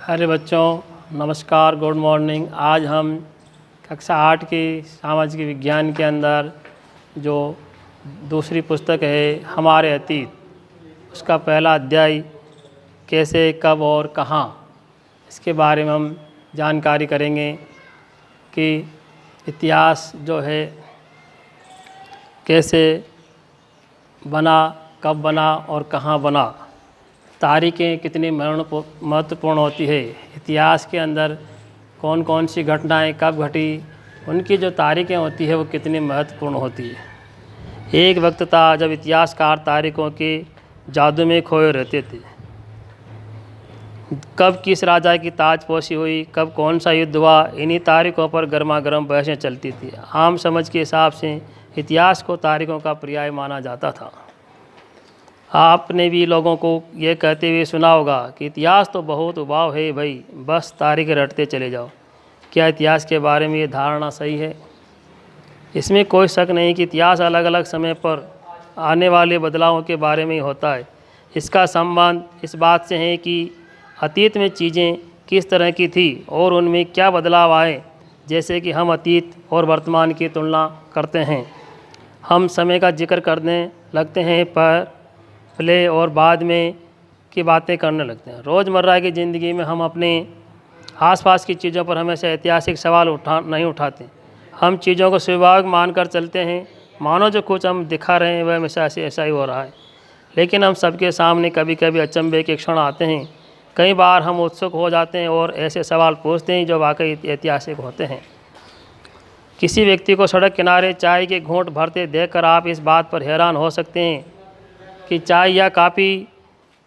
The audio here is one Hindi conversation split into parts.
अरे बच्चों नमस्कार, गुड मॉर्निंग। आज हम कक्षा 8 की सामाजिक विज्ञान के अंदर जो दूसरी पुस्तक है हमारे अतीत, उसका पहला अध्याय कैसे, कब और कहाँ, इसके बारे में हम जानकारी करेंगे कि इतिहास जो है कैसे बना, कब बना और कहाँ बना। तारीखें कितनी महत्वपूर्ण होती है। इतिहास के अंदर कौन कौन सी घटनाएं कब घटी, उनकी जो तारीखें होती है वो कितनी महत्वपूर्ण होती है। एक वक्त था जब इतिहासकार तारीखों के जादू में खोए रहते थे। कब किस राजा की ताजपोशी हुई, कब कौन सा युद्ध हुआ, इन्हीं तारीखों पर गर्मा गर्म बहसें चलती थी। आम समझ के हिसाब से इतिहास को तारीखों का पर्याय माना जाता था। आपने भी लोगों को ये कहते हुए सुना होगा कि इतिहास तो बहुत उबाऊ है भाई, बस तारीखें रटते चले जाओ। क्या इतिहास के बारे में ये धारणा सही है? इसमें कोई शक नहीं कि इतिहास अलग अलग समय पर आने वाले बदलावों के बारे में ही होता है। इसका संबंध इस बात से है कि अतीत में चीज़ें किस तरह की थी और उनमें क्या बदलाव आए। जैसे कि हम अतीत और वर्तमान की तुलना करते हैं, हम समय का जिक्र करने लगते हैं, पर पहले और बाद में की बातें करने लगते हैं। रोज़मर्रा की ज़िंदगी में हम अपने आसपास की चीज़ों पर हमेशा ऐतिहासिक सवाल नहीं उठाते। हम चीज़ों को स्वाभाविक मानकर चलते हैं, मानो जो कुछ हम दिखा रहे हैं वह हमेशा ऐसा ही हो रहा है। लेकिन हम सबके सामने कभी कभी अचंभे के क्षण आते हैं। कई बार हम उत्सुक हो जाते हैं और ऐसे सवाल पूछते हैं जो वाकई ऐतिहासिक होते हैं। किसी व्यक्ति को सड़क किनारे चाय के घूंट भरते देखकर आप इस बात पर हैरान हो सकते हैं कि चाय या कॉफ़ी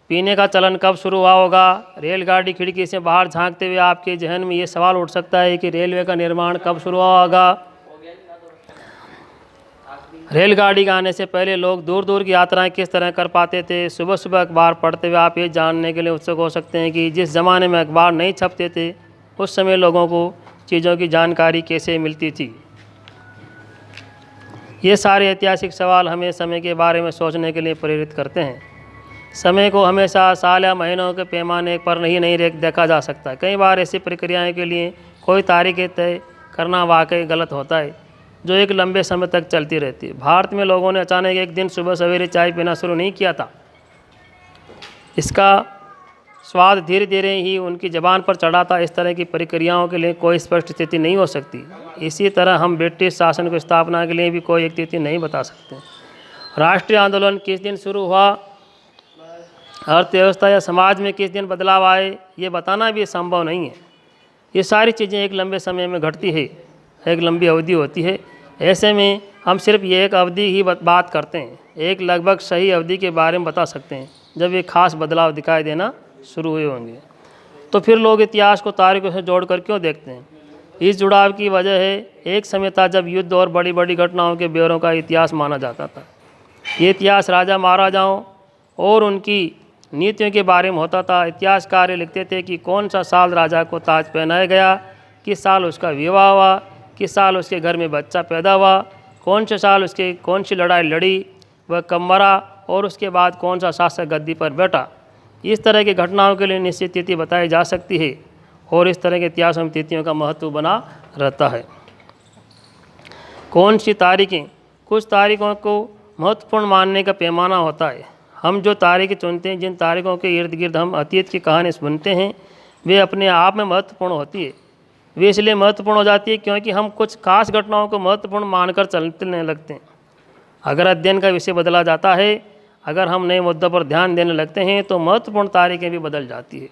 पीने का चलन कब शुरू हुआ होगा। रेलगाड़ी खिड़की से बाहर झांकते हुए आपके जहन में ये सवाल उठ सकता है कि रेलवे का निर्माण कब शुरू हुआ होगा। रेलगाड़ी के आने से पहले लोग दूर दूर की यात्राएं किस तरह कर पाते थे। सुबह सुबह अखबार पढ़ते हुए आप ये जानने के लिए उत्सुक हो सकते हैं कि जिस ज़माने में अखबार नहीं छपते थे उस समय लोगों को चीज़ों की जानकारी कैसे मिलती थी। ये सारे ऐतिहासिक सवाल हमें समय के बारे में सोचने के लिए प्रेरित करते हैं। समय को हमेशा साल या महीनों के पैमाने पर नहीं देखा जा सकता। कई बार ऐसी प्रक्रियाएं के लिए कोई तारीखें तय करना वाकई गलत होता है जो एक लंबे समय तक चलती रहती है। भारत में लोगों ने अचानक एक दिन सुबह सवेरे चाय पीना शुरू नहीं किया था। इसका स्वाद धीरे धीरे ही उनकी ज़बान पर चढ़ा था। इस तरह की प्रक्रियाओं के लिए कोई स्पष्ट तिथि नहीं हो सकती। इसी तरह हम ब्रिटिश शासन की स्थापना के लिए भी कोई एक तिथि नहीं बता सकते। राष्ट्रीय आंदोलन किस दिन शुरू हुआ, अर्थव्यवस्था या समाज में किस दिन बदलाव आए, ये बताना भी संभव नहीं है। ये सारी चीज़ें एक लंबे समय में घटती है, एक लंबी अवधि होती है। ऐसे में हम सिर्फ ये एक अवधि ही बात करते हैं, एक लगभग सही अवधि के बारे में बता सकते हैं जब ये खास बदलाव दिखाई देना शुरू हुए होंगे। तो फिर लोग इतिहास को तारीखों से जोड़कर क्यों देखते हैं? इस जुड़ाव की वजह है, एक समय था जब युद्ध और बड़ी बड़ी घटनाओं के ब्यौरों का इतिहास माना जाता था। ये इतिहास राजा महाराजाओं और उनकी नीतियों के बारे में होता था। इतिहासकार लिखते थे कि कौन सा साल राजा को ताज पहनाया गया, किस साल उसका विवाह हुआ, किस साल उसके घर में बच्चा पैदा हुआ, कौन से साल उसके कौन सी लड़ाई लड़ी, वह कब मरा और उसके बाद कौन सा शासक गद्दी पर बैठा। इस तरह की घटनाओं के लिए निश्चित तिथि बताई जा सकती है और इस तरह के इतिहासों में तिथियों का महत्व बना रहता है। कौन सी तारीखें? कुछ तारीखों को महत्वपूर्ण मानने का पैमाना होता है। हम जो तारीखें चुनते हैं, जिन तारीखों के इर्द गिर्द हम अतीत की कहानी सुनते हैं, वे अपने आप में महत्वपूर्ण होती है। वे इसलिए महत्वपूर्ण हो जाती है क्योंकि हम कुछ खास घटनाओं को महत्वपूर्ण मानकर चलने लगते हैं। अगर अध्ययन का विषय बदला जाता है, अगर हम नए मुद्दों पर ध्यान देने लगते हैं, तो महत्वपूर्ण तारीखें भी बदल जाती है।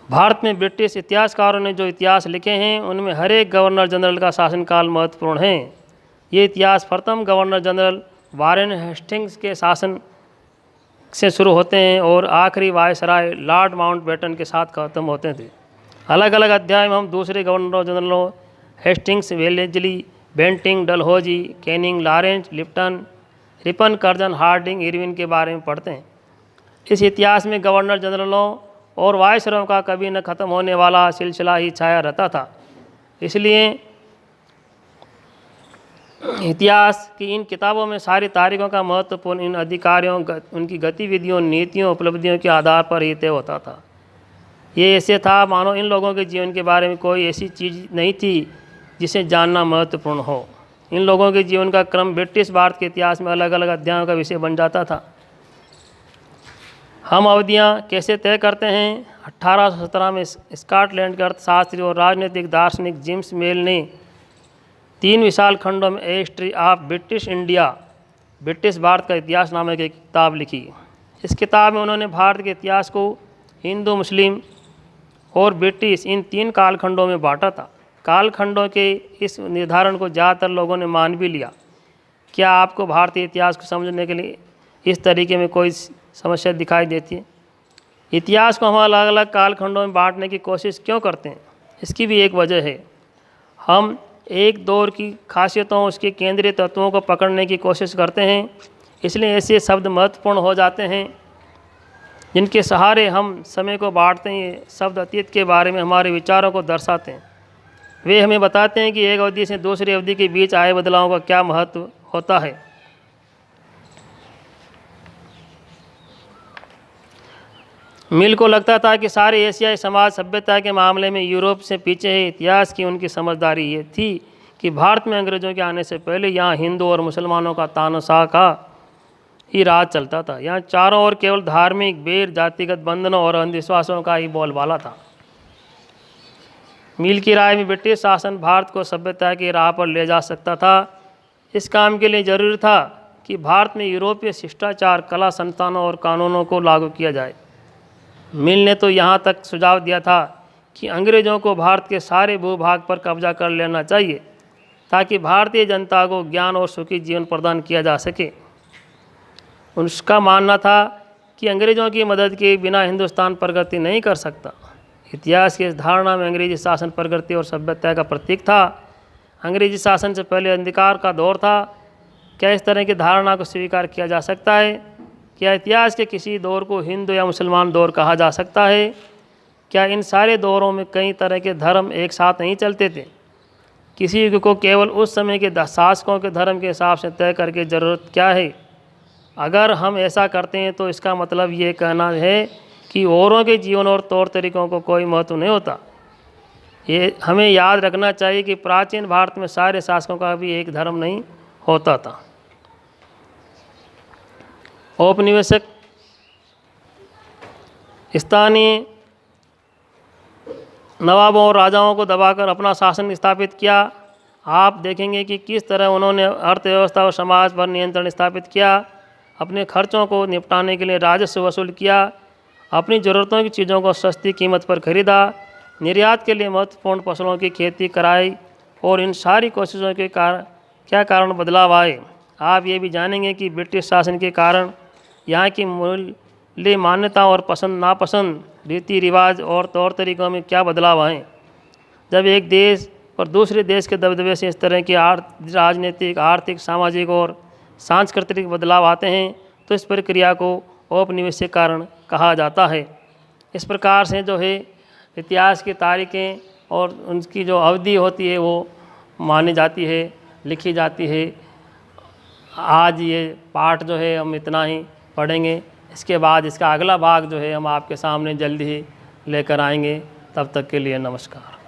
भारत में ब्रिटिश इतिहासकारों ने जो इतिहास लिखे हैं उनमें हर एक गवर्नर जनरल का शासनकाल महत्वपूर्ण है। ये इतिहास प्रथम गवर्नर जनरल वारेन हेस्टिंग्स के शासन से शुरू होते हैं और आखिरी वायसराय लॉर्ड माउंटबेटन के साथ खत्म होते थे। अलग अलग अध्याय में हम दूसरे गवर्नर जनरलों Hastings, Wellesley, Bentinck, Dalhousie, Canning, Lawrence, Ripon, Curzon, Hardinge, Irwin के बारे में पढ़ते हैं। इस इतिहास में गवर्नर जनरलों और वायसरायों का कभी न खत्म होने वाला सिलसिला ही छाया रहता था। इसलिए इतिहास की इन किताबों में सारी तारीखों का महत्वपूर्ण इन अधिकारियों, उनकी गतिविधियों, नीतियों, उपलब्धियों के आधार पर ही तय होता था। ये ऐसे था मानो इन लोगों के जीवन के बारे में कोई ऐसी चीज़ नहीं थी जिसे जानना महत्वपूर्ण हो। इन लोगों के जीवन का क्रम ब्रिटिश भारत के इतिहास में अलग अलग अध्यायों का विषय बन जाता था। हम अवधियाँ कैसे तय करते हैं? 1817 में स्कॉटलैंड के अर्थशास्त्री और राजनीतिक दार्शनिक जेम्स मिल ने 3 विशाल खंडों में a history of British India, British Bharat का इतिहास नामक एक किताब लिखी। इस किताब में उन्होंने भारत के इतिहास को हिंदू, मुस्लिम और ब्रिटिश इन 3 कालखंडों में बांटा था। कालखंडों के इस निर्धारण को ज़्यादातर लोगों ने मान भी लिया। क्या आपको भारतीय इतिहास को समझने के लिए इस तरीके में कोई समस्या दिखाई देती है? इतिहास को हम अलग अलग कालखंडों में बांटने की कोशिश क्यों करते हैं? इसकी भी एक वजह है। हम एक दौर की खासियतों, उसके केंद्रीय तत्वों को पकड़ने की कोशिश करते हैं, इसलिए ऐसे शब्द महत्वपूर्ण हो जाते हैं जिनके सहारे हम समय को बांटते हैं। शब्द अतीत के बारे में हमारे विचारों को दर्शाते हैं। वे हमें बताते हैं कि एक अवधि से दूसरी अवधि के बीच आए बदलावों का क्या महत्व होता है। मिल को लगता था कि सारे एशियाई समाज सभ्यता के मामले में यूरोप से पीछे है। इतिहास की उनकी समझदारी ये थी कि भारत में अंग्रेज़ों के आने से पहले यहाँ हिंदू और मुसलमानों का तानाशाह का ही राज चलता था। यहाँ चारों ओर केवल धार्मिक, वैर, जातिगत बंधनों और अंधविश्वासों का ही बोलबाला था। मिल की राय में ब्रिटिश शासन भारत को सभ्यता की राह पर ले जा सकता था। इस काम के लिए जरूरी था कि भारत में यूरोपीय शिष्टाचार, कला, संस्थानों और कानूनों को लागू किया जाए। मिल ने तो यहाँ तक सुझाव दिया था कि अंग्रेज़ों को भारत के सारे भूभाग पर कब्जा कर लेना चाहिए ताकि भारतीय जनता को ज्ञान और सुखी जीवन प्रदान किया जा सके। उसका मानना था कि अंग्रेज़ों की मदद के बिना हिंदुस्तान प्रगति नहीं कर सकता। इतिहास की इस धारणा में अंग्रेजी शासन प्रगति और सभ्यता का प्रतीक था। अंग्रेजी शासन से पहले अंधकार का दौर था। क्या इस तरह की धारणा को स्वीकार किया जा सकता है? क्या इतिहास के किसी दौर को हिंदू या मुसलमान दौर कहा जा सकता है? क्या इन सारे दौरों में कई तरह के धर्म एक साथ नहीं चलते थे? किसी युग को केवल उस समय के शासकों के धर्म के हिसाब से तय करके ज़रूरत क्या है? अगर हम ऐसा करते हैं तो इसका मतलब ये कहना है कि औरों के जीवन और तौर तरीकों को कोई महत्व नहीं होता। ये हमें याद रखना चाहिए कि प्राचीन भारत में सारे शासकों का भी एक धर्म नहीं होता था। औपनिवेशिक स्थानीय नवाबों और राजाओं को दबाकर अपना शासन स्थापित किया। आप देखेंगे कि किस तरह उन्होंने अर्थव्यवस्था और समाज पर नियंत्रण स्थापित किया। अपने खर्चों को निपटाने के लिए राजस्व वसूल किया। अपनी ज़रूरतों की चीज़ों को सस्ती कीमत पर खरीदा। निर्यात के लिए महत्वपूर्ण फसलों की खेती कराई। और इन सारी कोशिशों के क्या कारण बदलाव आए? आप ये भी जानेंगे कि ब्रिटिश शासन के कारण यहाँ की मूल्य मान्यता और पसंद नापसंद, रीति रिवाज और तौर तरीकों में क्या बदलाव आए। जब एक देश और दूसरे देश के दबदबे से इस तरह के राजनीतिक, आर्थिक, सामाजिक और सांस्कृतिक बदलाव आते हैं तो इस प्रक्रिया को औपनिवेशिक कारण कहा जाता है। इस प्रकार से जो है इतिहास की तारीखें और उनकी जो अवधि होती है वो मानी जाती है, लिखी जाती है। आज ये पाठ जो है हम इतना ही पढ़ेंगे। इसके बाद इसका अगला भाग जो है हम आपके सामने जल्दी ही लेकर आएंगे। तब तक के लिए नमस्कार।